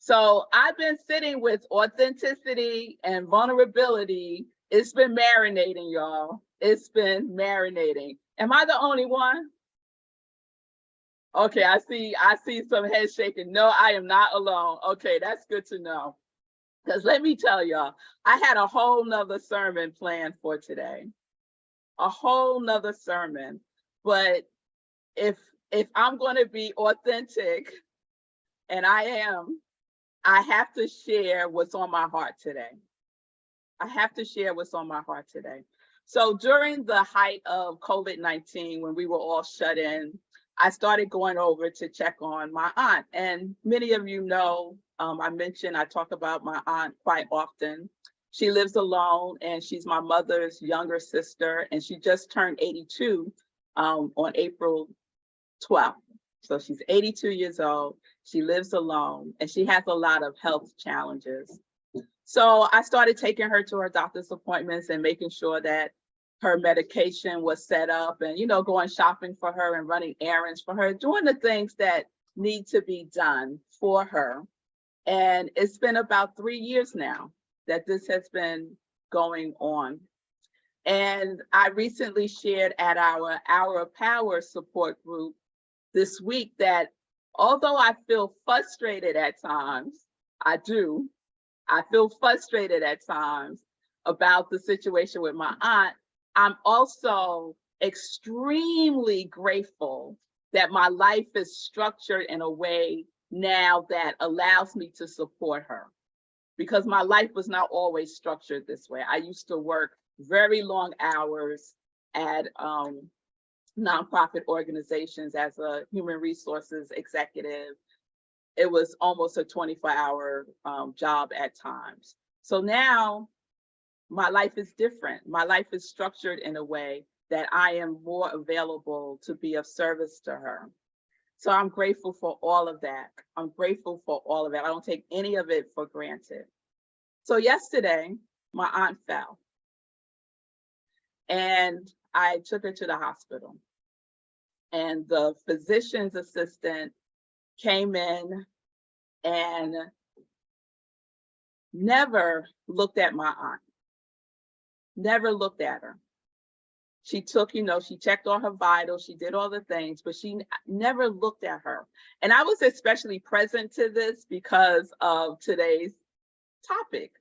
So I've been sitting with authenticity and vulnerability. It's been marinating, y'all. It's been marinating. Am I the only one? Okay, I see some head shaking. No, I am not alone. Okay, that's good to know. Because let me tell y'all, I had a whole nother sermon planned for today. A whole nother sermon. But if I'm going to be authentic, and I am, I have to share what's on my heart today. I have to share what's on my heart today. So during the height of COVID-19, when we were all shut in, I started going over to check on my aunt. And many of you know, I talk about my aunt quite often. She lives alone and she's my mother's younger sister, and she just turned 82 on April 12th. So she's 82 years old. She lives alone and she has a lot of health challenges. So I started taking her to her doctor's appointments and making sure that her medication was set up and, you know, going shopping for her and running errands for her, doing the things that need to be done for her. And it's been about 3 years now that this has been going on. And I recently shared at our Hour of Power support group this week that although I feel frustrated at times, I feel frustrated at times about the situation with my aunt, I'm also extremely grateful that my life is structured in a way now that allows me to support her, because my life was not always structured this way. I used to work very long hours at nonprofit organizations as a human resources executive. It was almost a 24-hour job at times. So now my life is different. My life is structured in a way that I am more available to be of service to her. So I'm grateful for all of that. I'm grateful for all of it. I don't take any of it for granted. So yesterday, my aunt fell and I took her to the hospital. And the physician's assistant came in and never looked at my aunt, never looked at her. She took, you know, she checked all her vitals, she did all the things, but she never looked at her. And I was especially present to this because of today's topic,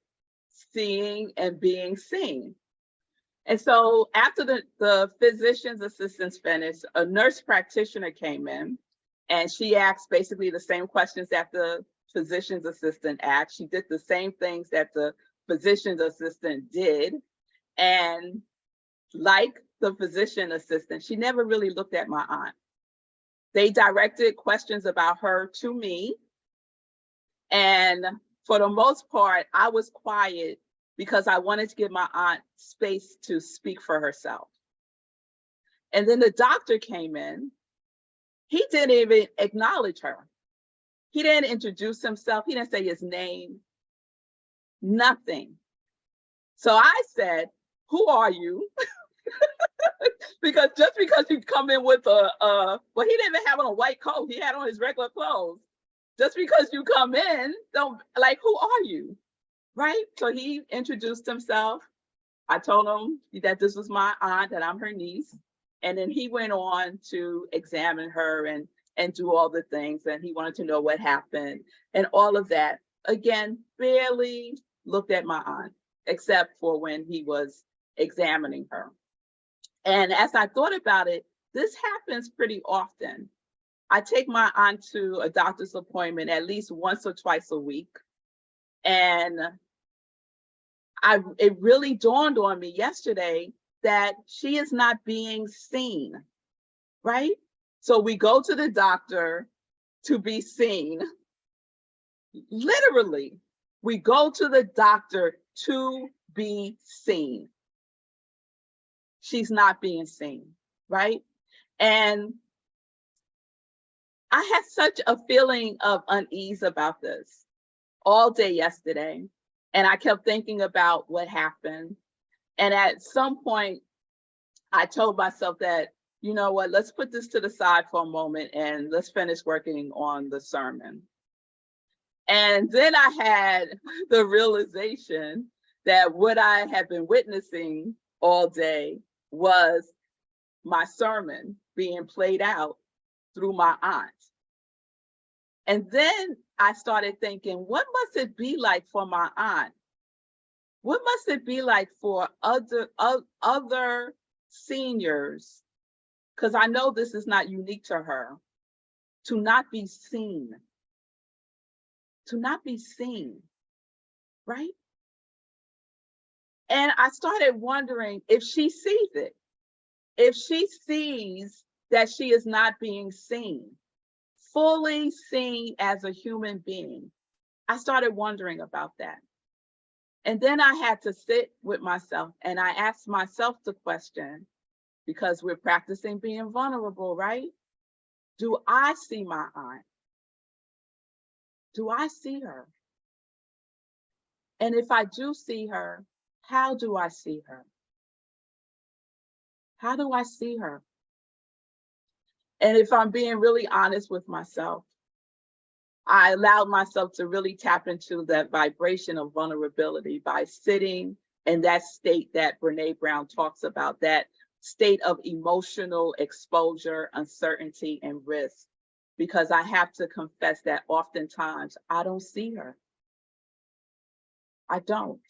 seeing and being seen. And so after the physician's assistants finished, a nurse practitioner came in and she asked basically the same questions that the physician's assistant asked. She did the same things that the physician's assistant did. And like the physician assistant, she never really looked at my aunt. They directed questions about her to me. And for the most part, I was quiet because I wanted to give my aunt space to speak for herself. And then the doctor came in. He didn't even acknowledge her. He didn't introduce himself. He didn't say his name, nothing. So I said, "Who are you?" Because just because you come in with well, he didn't even have on a white coat. He had on his regular clothes. Just because you come in, don't, like, who are you? Right? So he introduced himself. I told him that this was my aunt, that I'm her niece. And then he went on to examine her and do all the things. And he wanted to know what happened and all of that. Again, barely looked at my aunt, except for when he was examining her. And as I thought about it, this happens pretty often. I take my aunt to a doctor's appointment at least once or twice a week. And it really dawned on me yesterday that she is not being seen, right? So we go to the doctor to be seen. Literally, we go to the doctor to be seen. She's not being seen, right? And I had such a feeling of unease about this all day yesterday. And I kept thinking about what happened. And at some point, I told myself that, you know what, let's put this to the side for a moment and let's finish working on the sermon. And then I had the realization that what I had been witnessing all day was my sermon being played out through my aunt. And then I started thinking, what must it be like for my aunt? What must it be like for other seniors? Because I know this is not unique to her, to not be seen. To not be seen, right? And I started wondering if she sees it, if she sees that she is not being seen, fully seen as a human being. I started wondering about that. And then I had to sit with myself and I asked myself the question, because we're practicing being vulnerable, right? Do I see my aunt? Do I see her? And if I do see her, how do I see her? How do I see her? And if I'm being really honest with myself, I allowed myself to really tap into that vibration of vulnerability by sitting in that state that Brene Brown talks about, that state of emotional exposure, uncertainty, and risk. Because I have to confess that oftentimes I don't see her. I don't.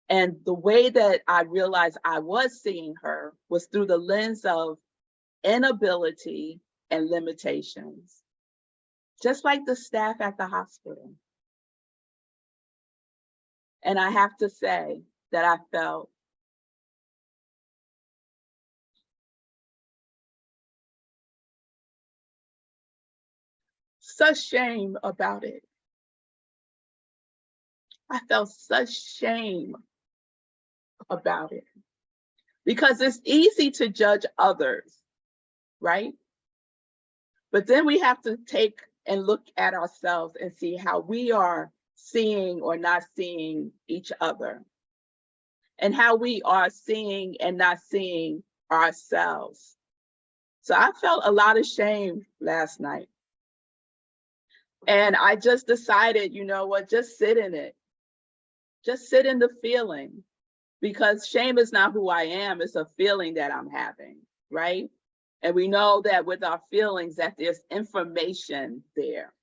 And the way that I realized I was seeing her was through the lens of inability and limitations. Just like the staff at the hospital. And I have to say that I felt such shame about it. I felt such shame about it. Because it's easy to judge others, right? But then we have to take and look at ourselves and see how we are seeing or not seeing each other, and how we are seeing and not seeing ourselves. So I felt a lot of shame last night. And I just decided, you know what, just sit in it. Just sit in the feeling, because shame is not who I am, it's a feeling that I'm having, right? And we know that with our feelings that there's information there,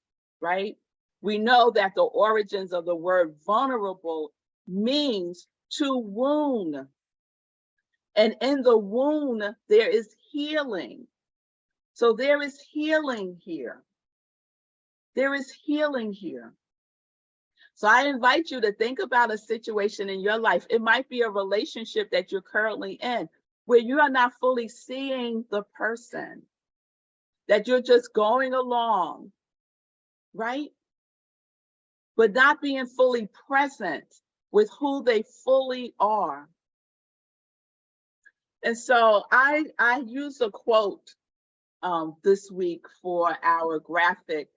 right? We know that the origins of the word vulnerable means to wound. And in the wound, there is healing. So there is healing here. There is healing here. So I invite you to think about a situation in your life. It might be a relationship that you're currently in, where you are not fully seeing the person, that you're just going along, right? But not being fully present with who they fully are. And so I used a quote this week for our graphic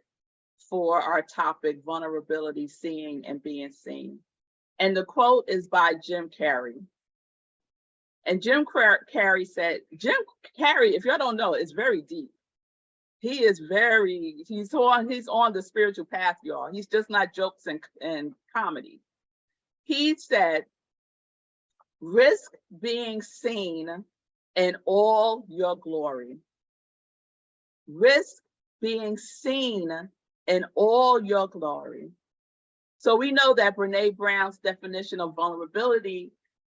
for our topic, vulnerability, seeing and being seen. And the quote is by Jim Carrey. And Jim Carrey said, Jim Carrey, if y'all don't know, is very deep. He is he's on the spiritual path, y'all. He's just not jokes and comedy. He said, risk being seen in all your glory. Risk being seen in all your glory. So we know that Brene Brown's definition of vulnerability,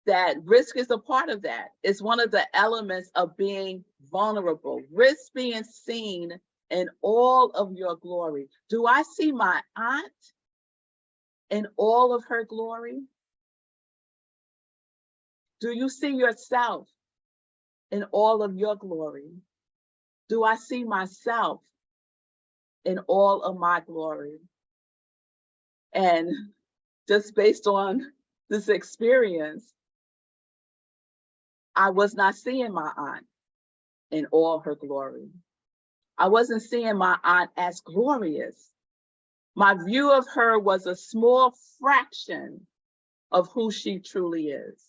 that risk is a part of that. It's one of the elements of being vulnerable. Risk being seen in all of your glory. Do I see my aunt in all of her glory? Do you see yourself in all of your glory? Do I see myself in all of my glory? And just based on this experience, I was not seeing my aunt in all her glory. I wasn't seeing my aunt as glorious. My view of her was a small fraction of who she truly is.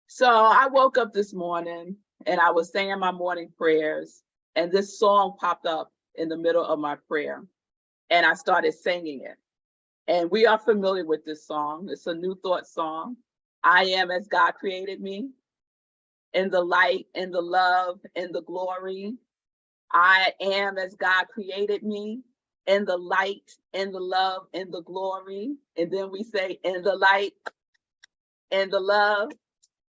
So I woke up this morning and I was saying my morning prayers, and this song popped up in the middle of my prayer, and I started singing it. And we are familiar with this song. It's a New Thought song. I am as God created me, in the light, in the love, in the glory. I am as God created me, in the light, in the love, in the glory. And then we say, in the light, in the love,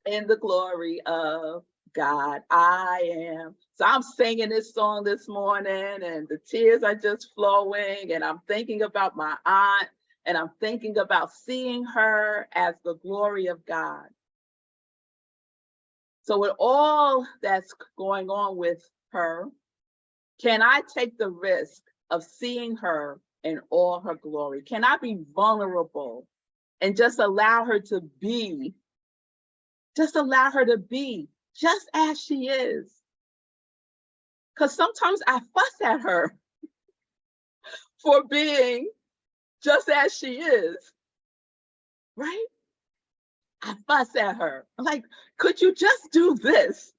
in the glory of God, I am. So I'm singing this song this morning, and the tears are just flowing, and I'm thinking about my aunt, and I'm thinking about seeing her as the glory of God. So with all that's going on with her, can I take the risk of seeing her in all her glory? Can I be vulnerable and just allow her to be, just as she is? Because sometimes I fuss at her for being just as she is, right? I fuss at her. I'm like, could you just do this,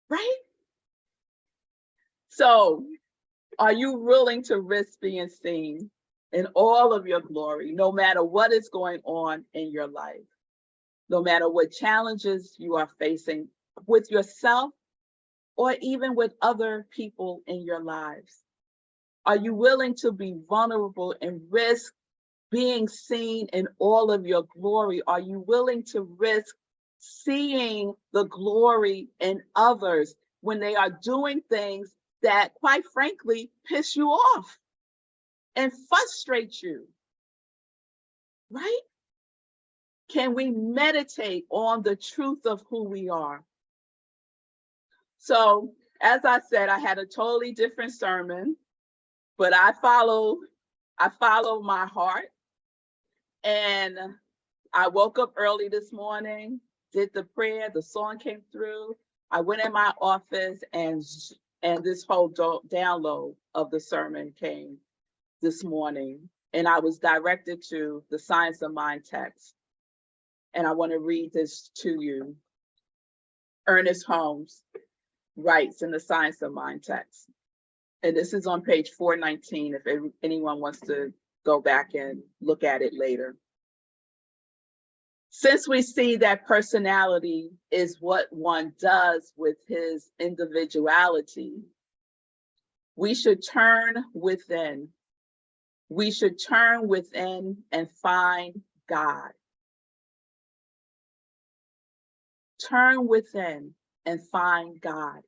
right? So are you willing to risk being seen in all of your glory, no matter what is going on in your life, no matter what challenges you are facing with yourself or even with other people in your lives? Are you willing to be vulnerable and risk being seen in all of your glory? Are you willing to risk seeing the glory in others when they are doing things that, quite frankly, piss you off and frustrate you, right? Can we meditate on the truth of who we are? So, as I said, I had a totally different sermon, but I follow my heart. And I woke up early this morning, did the prayer, the song came through. I went in my office, and this whole download of the sermon came this morning. And I was directed to the Science of Mind text. And I want to read this to you. Ernest Holmes writes in the Science of Mind text. And this is on page 419, if anyone wants to go back and look at it later. Since we see that personality is what one does with his individuality, we should turn within. We should turn within and find God. Turn within and find God.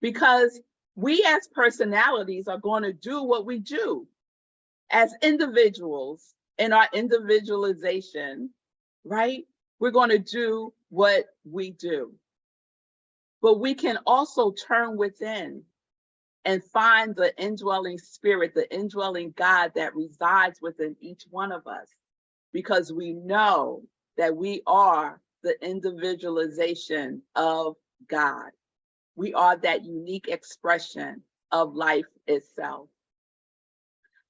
Because we as personalities are going to do what we do. As individuals in our individualization, right? We're going to do what we do. But we can also turn within and find the indwelling spirit, the indwelling God that resides within each one of us, because we know that we are the individualization of God. We are that unique expression of life itself.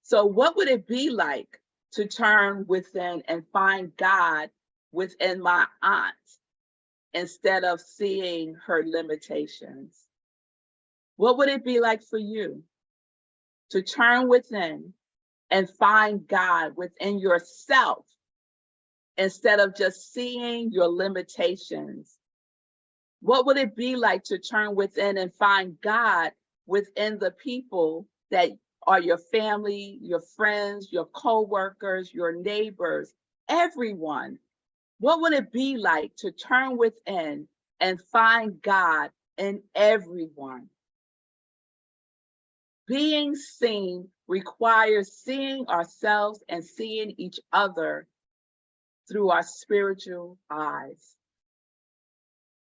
So what would it be like to turn within and find God within my aunt instead of seeing her limitations? What would it be like for you to turn within and find God within yourself instead of just seeing your limitations? What would it be like to turn within and find God within the people that are your family, your friends, your co-workers, your neighbors, everyone? What would it be like to turn within and find God in everyone? Being seen requires seeing ourselves and seeing each other through our spiritual eyes.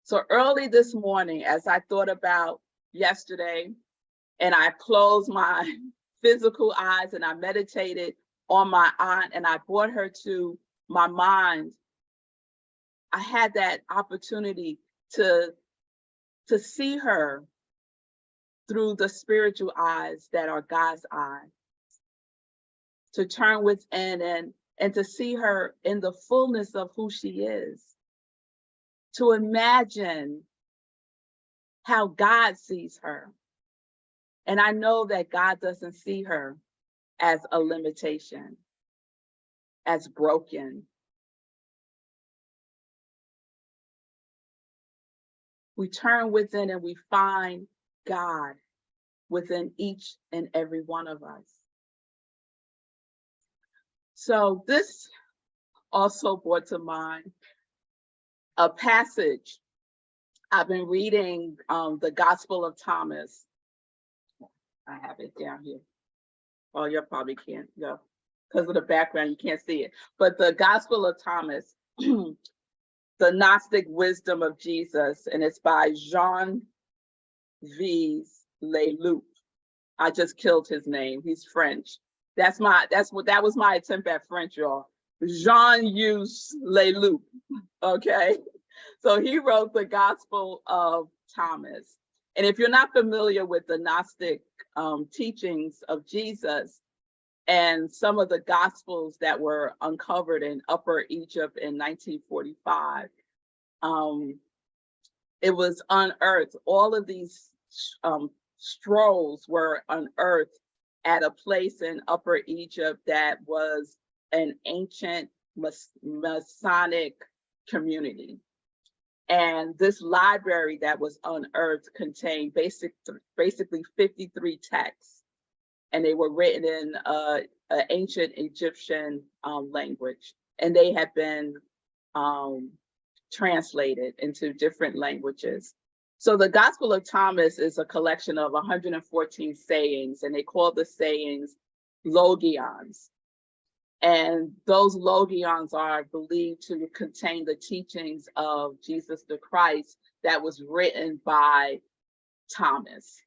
So early this morning, as I thought about yesterday, and I closed my physical eyes and I meditated on my aunt and I brought her to my mind, I had that opportunity to see her through the spiritual eyes that are God's eyes, to turn within and to see her in the fullness of who she is, to imagine how God sees her, And I know that God doesn't see her as a limitation, as broken. We turn within and we find God within each and every one of us. So this also brought to mind a passage. I've been reading the Gospel of Thomas. I have it down here. Oh, you probably can't, because of the background, you can't see it. But the Gospel of Thomas, the Gnostic Wisdom of Jesus, and it's by Jean V's Leloup. I just killed his name. He's French. That was my attempt at French, y'all. Jean-Yves Leloup. Okay. So he wrote the Gospel of Thomas. And if you're not familiar with the Gnostic teachings of Jesus and some of the Gospels that were uncovered in Upper Egypt in 1945, it was unearthed. All of these scrolls were unearthed at a place in Upper Egypt that was an ancient Masonic community. And this library that was unearthed contained basically 53 texts, and they were written in an ancient Egyptian language, and they had been translated into different languages. So the Gospel of Thomas is a collection of 114 sayings, and they call the sayings logions. And those logions are believed to contain the teachings of Jesus the Christ that was written by Thomas.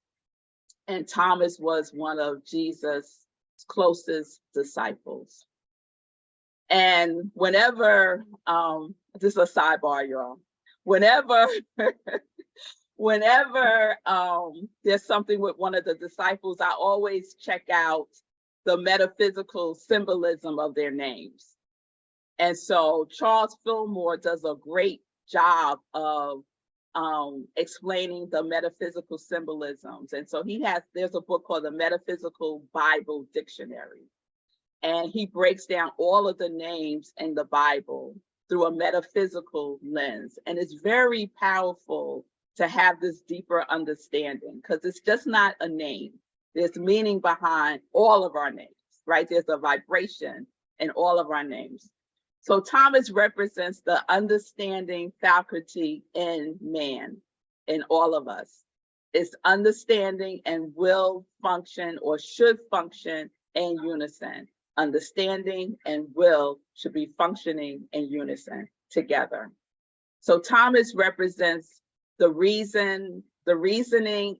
And Thomas was one of Jesus' closest disciples. And whenever, this is a sidebar, y'all, whenever there's something with one of the disciples, I always check out the metaphysical symbolism of their names. And so Charles Fillmore does a great job of explaining the metaphysical symbolisms. And so there's a book called the Metaphysical Bible Dictionary. And he breaks down all of the names in the Bible through a metaphysical lens. And it's very powerful to have this deeper understanding, because it's just not a name. There's meaning behind all of our names, right? There's a vibration in all of our names. So Thomas represents the understanding faculty in man, in all of us. It's understanding and will function or should function in unison. Understanding and will should be functioning in unison together. So Thomas represents the reasoning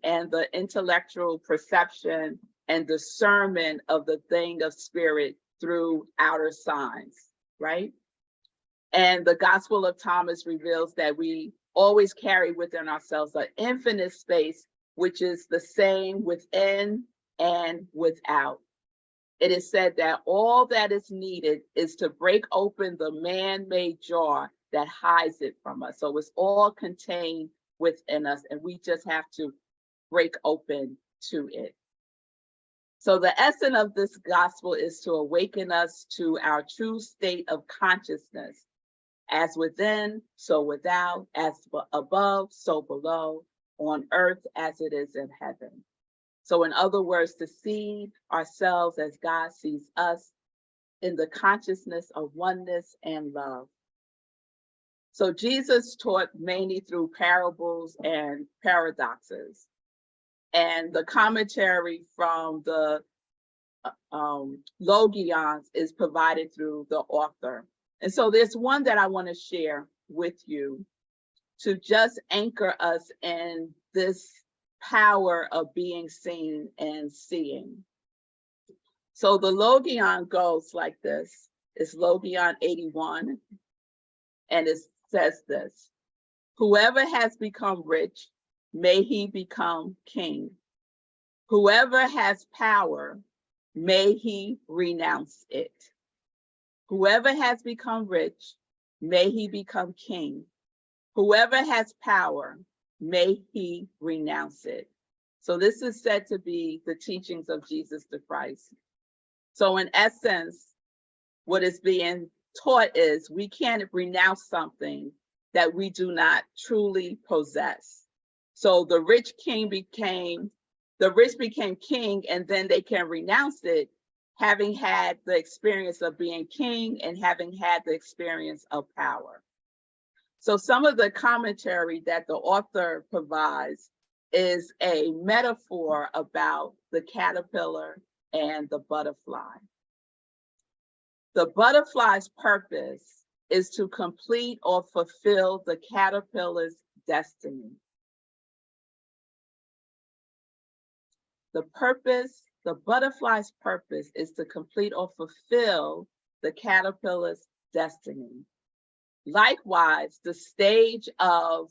and the intellectual perception and discernment of the thing of spirit through outer signs, right? And the Gospel of Thomas reveals that we always carry within ourselves an infinite space, which is the same within and without. It is said that all that is needed is to break open the man-made jar that hides it from us. So it's all contained within us, and we just have to break open to it. So the essence of this gospel is to awaken us to our true state of consciousness, as within, so without, as above, so below, on earth as it is in heaven. So in other words, to see ourselves as God sees us, in the consciousness of oneness and love. So Jesus taught mainly through parables and paradoxes. And the commentary from the logions is provided through the author. And so there's one that I want to share with you to just anchor us in this power of being seen and seeing. So the logion goes like this. It's Logion 81, and it says this: whoever has become rich, may he become king. Whoever has power, may he renounce it. Whoever has become rich, may he become king. Whoever has power, may he renounce it. So this is said to be the teachings of Jesus the Christ. So in essence, what is being taught is we can't renounce something that we do not truly possess. So the rich became king, and then they can renounce it, having had the experience of being king and having had the experience of power. So some of the commentary that the author provides is a metaphor about the caterpillar and the butterfly. The butterfly's purpose is to complete or fulfill the caterpillar's destiny. The butterfly's purpose is to complete or fulfill the caterpillar's destiny. Likewise, the stage of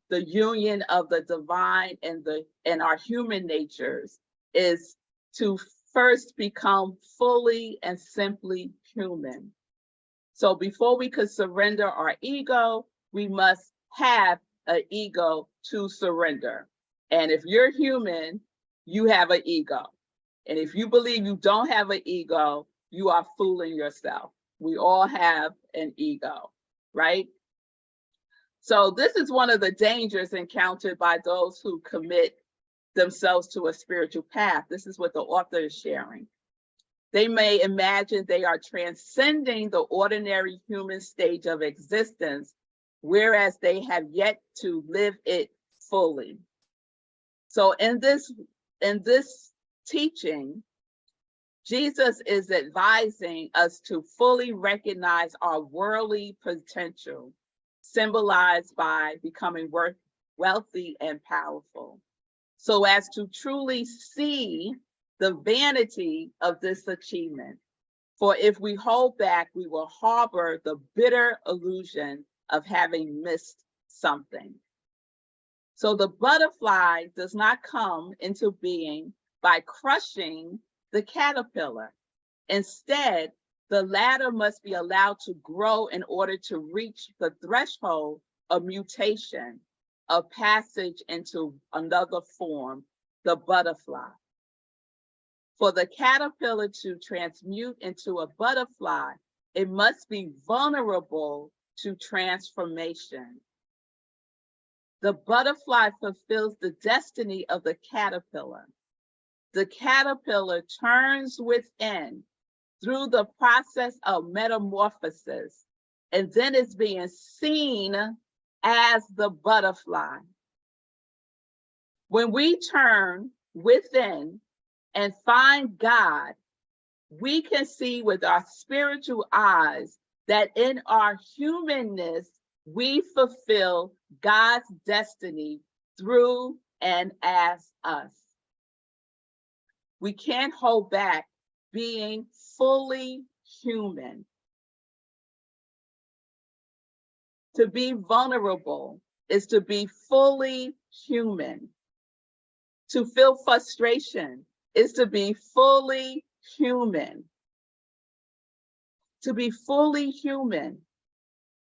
the union of the divine and our human natures is to first become fully and simply human. So before we could surrender our ego, we must have an ego to surrender. And if you're human, you have an ego. And if you believe you don't have an ego, you are fooling yourself. We all have an ego, right? So this is one of the dangers encountered by those who commit themselves to a spiritual path. This is what the author is sharing. They may imagine they are transcending the ordinary human stage of existence, whereas they have yet to live it fully. So in this teaching, Jesus is advising us to fully recognize our worldly potential, symbolized by becoming wealthy and powerful, so as to truly see the vanity of this achievement. For if we hold back, we will harbor the bitter illusion of having missed something. So the butterfly does not come into being by crushing the caterpillar. Instead, the latter must be allowed to grow in order to reach the threshold of mutation, of passage into another form, the butterfly. For the caterpillar to transmute into a butterfly, it must be vulnerable to transformation. The butterfly fulfills the destiny of the caterpillar. The caterpillar turns within through the process of metamorphosis, and then is being seen as the butterfly. When we turn within and find God, we can see with our spiritual eyes that in our humanness, we fulfill God's destiny through and as us. We can't hold back being fully human. To be vulnerable is to be fully human. To feel frustration is to be fully human. To be fully human.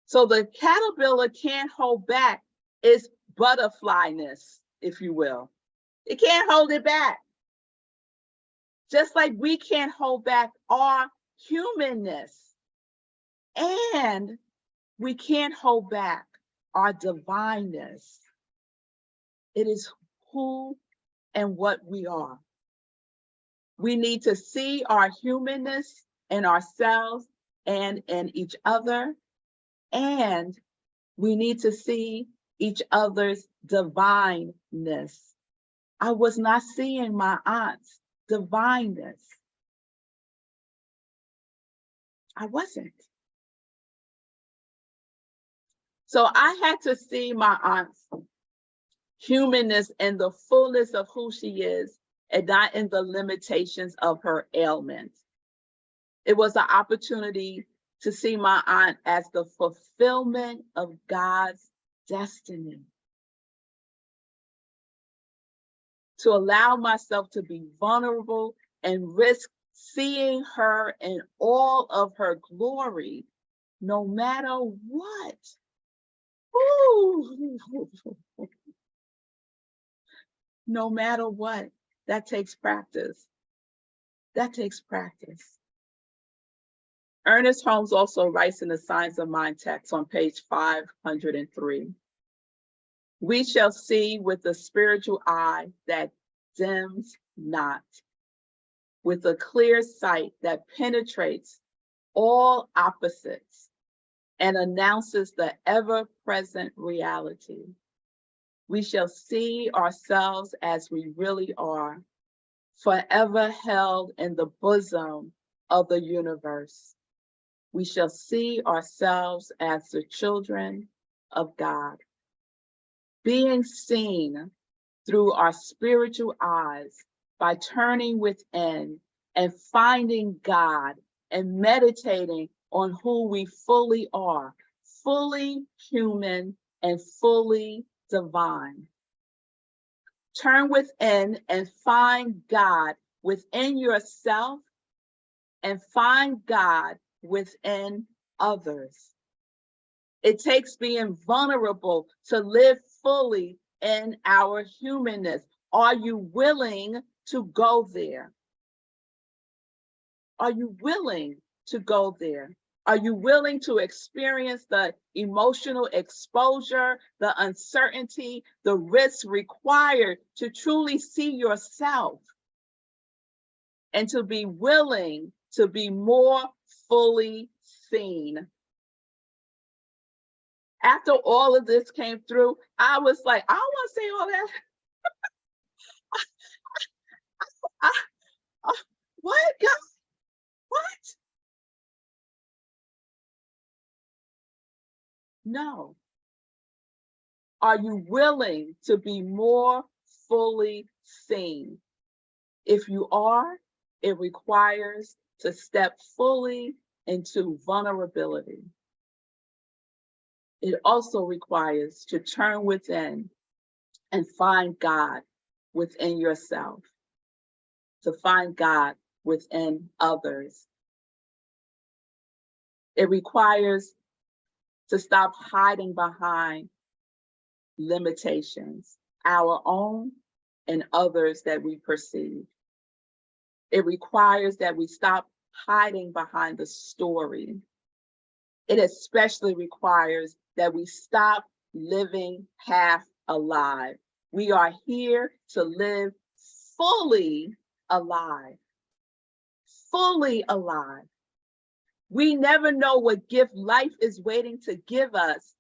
So the caterpillar can't hold back its butterflyness, if you will. It can't hold it back. Just like we can't hold back our humanness, and we can't hold back our divineness. It is who and what we are. We need to see our humanness in ourselves and in each other, and we need to see each other's divineness. I was not seeing my aunt's divineness. I wasn't. So I had to see my aunt's humanness in the fullness of who she is, and not in the limitations of her ailments. It was an opportunity to see my aunt as the fulfillment of God's destiny. To allow myself to be vulnerable and risk seeing her in all of her glory, no matter what. Ooh. no matter what. That takes practice. That takes practice. Ernest Holmes also writes in the Signs of Mind text on page 503. We shall see with the spiritual eye that dims not, with a clear sight that penetrates all opposites and announces the ever-present reality. We shall see ourselves as we really are, forever held in the bosom of the universe. We shall see ourselves as the children of God, being seen through our spiritual eyes by turning within and finding God and meditating on who we fully are, fully human and fully divine. Turn within and find God within yourself and find God within others. It takes being vulnerable to live fully in our humanness. Are you willing to go there? Are you willing to go there? Are you willing to experience the emotional exposure, the uncertainty, the risks required to truly see yourself and to be willing to be more fully seen? After all of this came through, I was like, I don't want to say all that. What, God? What? No. Are you willing to be more fully seen? If you are, it requires to step fully into vulnerability. It also requires to turn within and find God within yourself, to find God within others. It requires to stop hiding behind limitations, our own and others that we perceive. It requires that we stop hiding behind the story. It especially requires that we stop living half alive. We are here to live fully alive. Fully alive. We never know what gift life is waiting to give us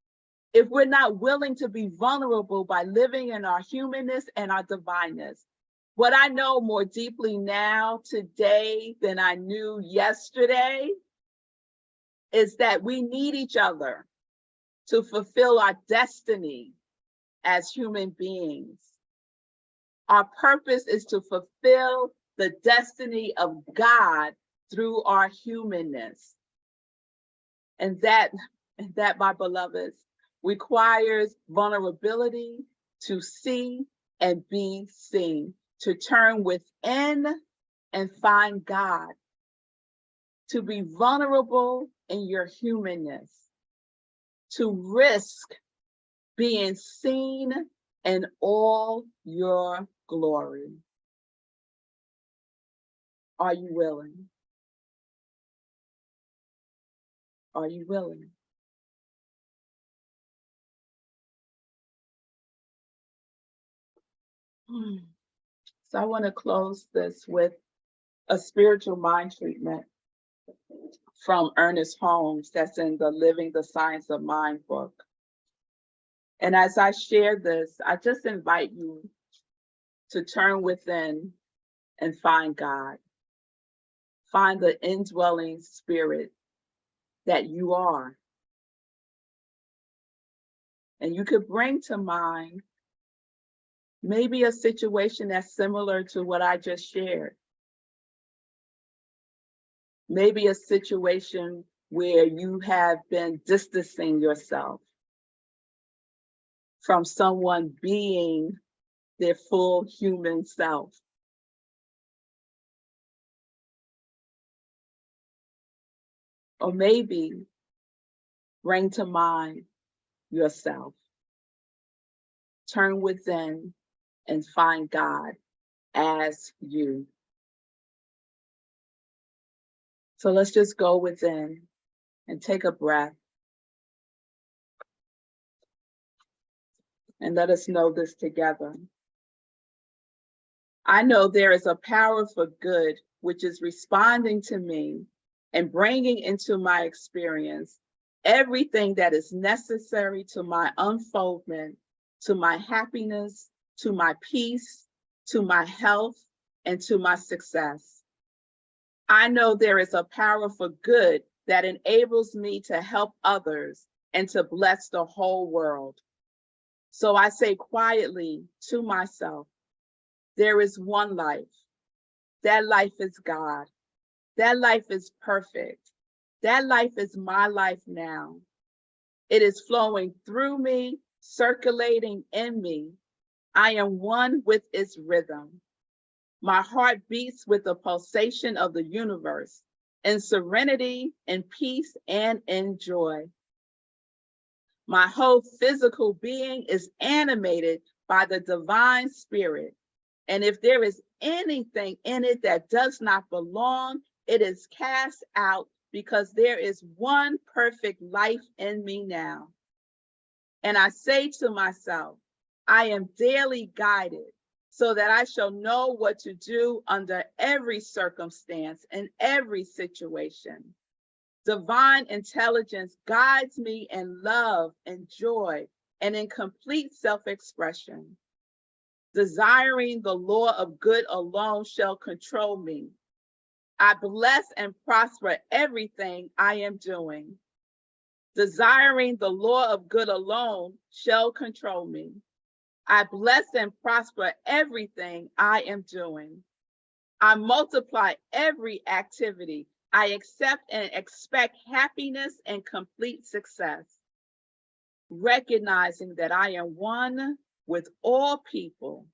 if we're not willing to be vulnerable by living in our humanness and our divineness. What I know more deeply now, today, than I knew yesterday, is that we need each other to fulfill our destiny as human beings. Our purpose is to fulfill the destiny of God through our humanness. And that, my beloveds, requires vulnerability to see and be seen, to turn within and find God, to be vulnerable in your humanness, to risk being seen in all your glory. Are you willing? Are you willing? So I want to close this with a spiritual mind treatment from Ernest Holmes that's in the Living the Science of Mind book. And as I share this, I just invite you to turn within and find God. Find the indwelling spirit that you are. And you could bring to mind maybe a situation that's similar to what I just shared. Maybe a situation where you have been distancing yourself from someone being their full human self. Or maybe bring to mind yourself. Turn within and find God as you. So let's just go within and take a breath. And let us know this together. I know there is a power for good, which is responding to me and bringing into my experience everything that is necessary to my unfoldment, to my happiness, to my peace, to my health, and to my success. I know there is a power for good that enables me to help others and to bless the whole world. So I say quietly to myself, there is one life. That life is God. That life is perfect. That life is my life now. It is flowing through me, circulating in me. I am one with its rhythm. My heart beats with the pulsation of the universe, in serenity, in peace, and in joy. My whole physical being is animated by the divine spirit. And if there is anything in it that does not belong, it is cast out because there is one perfect life in me now. And I say to myself, I am daily guided so that I shall know what to do under every circumstance and every situation. Divine intelligence guides me in love and joy and in complete self-expression. Desiring the law of good alone shall control me. I bless and prosper everything I am doing. Desiring the law of good alone shall control me. I bless and prosper everything I am doing. I multiply every activity. I accept and expect happiness and complete success. Recognizing that I am one with all people,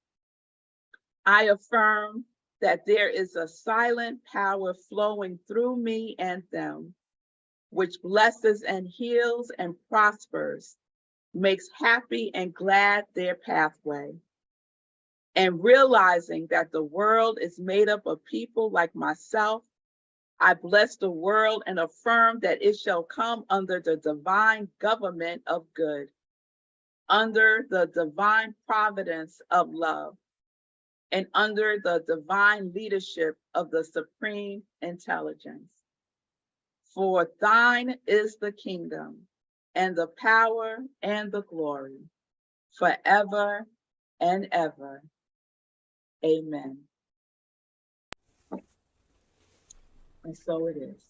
I affirm that there is a silent power flowing through me and them, which blesses and heals and prospers, makes happy and glad their pathway. And realizing that the world is made up of people like myself, I bless the world and affirm that it shall come under the divine government of good, under the divine providence of love, and under the divine leadership of the supreme intelligence. For thine is the kingdom, and the power, and the glory, forever and ever. Amen. And so it is.